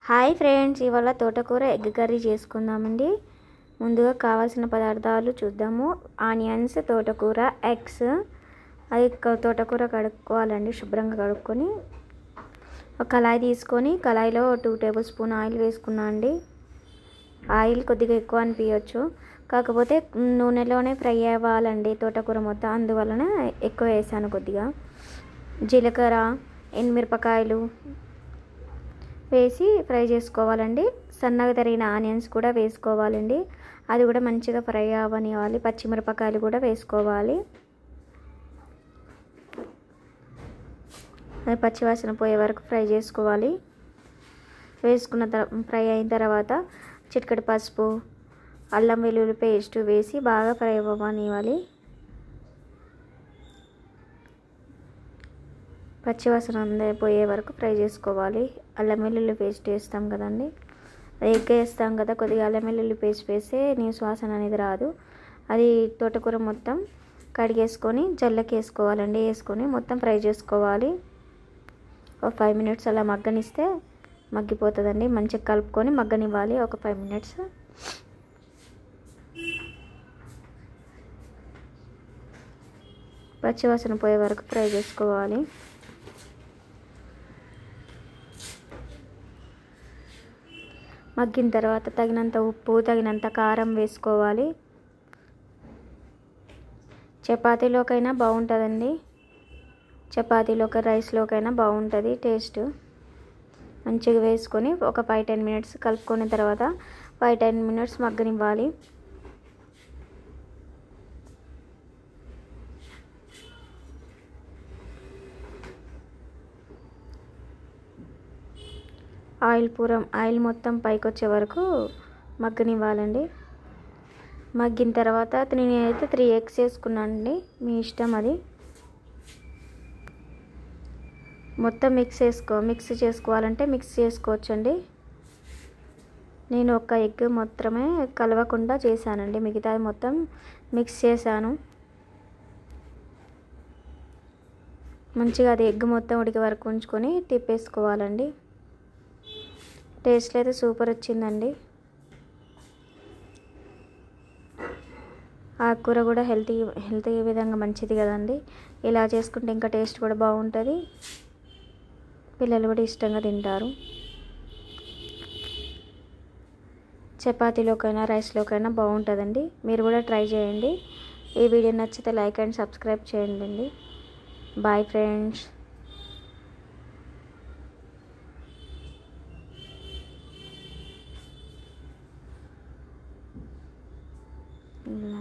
Hi friends, ఇవాళ తోటకూర egg curry చేసుకుందామండి. ముందుగా కావాల్సిన పదార్థాలు చూద్దాము. ఆనియన్స్, తోటకూర, ఎగ్స్. అది తోటకూర కడుక్కోవాలండి. శుభ్రంగా కడుక్కొని ఒక కళాయి తీసుకొని కళాయిలో 2 టేబుల్ స్పూన్ ఆయిల్ వేసుకున్నా అండి. ఆయిల్ కొద్దిగా ఎక్కువ అనిపించవచ్చు, కాకపోతే నూనెలోనే ఫ్రై అవ్వాలండి తోటకూర మొత్తం, అందువలన ఎక్కువ వేసాను. కొద్దిగా జీలకర్ర, ఎండుమిరపకాయలు వేసి ఫ్రై చేసుకోవాలండి. సన్నగా తరిగిన ఆనియన్స్ కూడా వేసుకోవాలండి. అది కూడా మంచిగా ఫ్రై అవ్వనివ్వాలి. పచ్చిమిరపకాయలు కూడా వేసుకోవాలి. అది పచ్చివాసన పోయే వరకు ఫ్రై చేసుకోవాలి. ఫ్రై అయిన తర్వాత చిటికెడు పసుపు, అల్లం వెల్లుల్లి పేస్ట్ వేసి బాగా ఫ్రై అవ్వనివ్వాలి. పచ్చివాసన పోయే వరకు ఫ్రై చేసుకోవాలి. అల్లం వెల్లుల్లి పేస్ట్ వేస్తాం కదండి, ఎగ్ వేస్తాం కదా, కొద్దిగా అల్లం వెల్లుల్లి పేస్ట్ వేస్తే నీసు వాసన అనేది రాదు. అది తోటకూర మొత్తం కడిగేసుకొని జల్లకి వేసుకోవాలండి. వేసుకొని మొత్తం ఫ్రై చేసుకోవాలి. ఒక 5 మినిట్స్ అలా మగ్గనిస్తే మగ్గిపోతుందండి. మంచిగా కలుపుకొని మగ్గనివ్వాలి ఒక 5 మినిట్స్. పచ్చివాసన పోయే వరకు ఫ్రై చేసుకోవాలి. మగ్గిన తర్వాత తగినంత ఉప్పు, తగినంత కారం వేసుకోవాలి. చపాతీలోకైనా బాగుంటుందండి. చపాతీలోకి, రైస్లోకైనా బాగుంటుంది టేస్ట్. మంచిగా వేసుకొని ఒక 5-10 మినిట్స్ కలుపుకున్న తర్వాత 5-10 మినిట్స్ మగ్గనివ్వాలి. ఆయిల్ మొత్తం పైకి వచ్చే వరకు మగ్గనివ్వాలండి. మగ్గిన తర్వాత నేనైతే 3 ఎగ్స్ వేసుకున్నానండి. మీ ఇష్టం అది. మొత్తం మిక్స్ చేసుకోవాలంటే మిక్స్ చేసుకోవచ్చండి. నేను ఒక ఎగ్ మాత్రమే కలవకుండా చేశానండి, మిగతాది మొత్తం మిక్స్ చేశాను. మంచిగా అది ఎగ్ మొత్తం ఉడికే వరకు ఉంచుకొని తిప్పేసుకోవాలండి. టేస్ట్ అయితే సూపర్ వచ్చిందండి. ఆకుకూర కూడా హెల్తీ విధంగా మంచిది కదండి. ఇలా చేసుకుంటే ఇంకా టేస్ట్ కూడా బాగుంటుంది. పిల్లలు కూడా ఇష్టంగా తింటారు. చపాతీలోకైనా రైస్లోకైనా బాగుంటుందండి. మీరు కూడా ట్రై చేయండి. ఈ వీడియో నచ్చితే లైక్ అండ్ సబ్స్క్రైబ్ చేయండి. Bye friends. ఇలా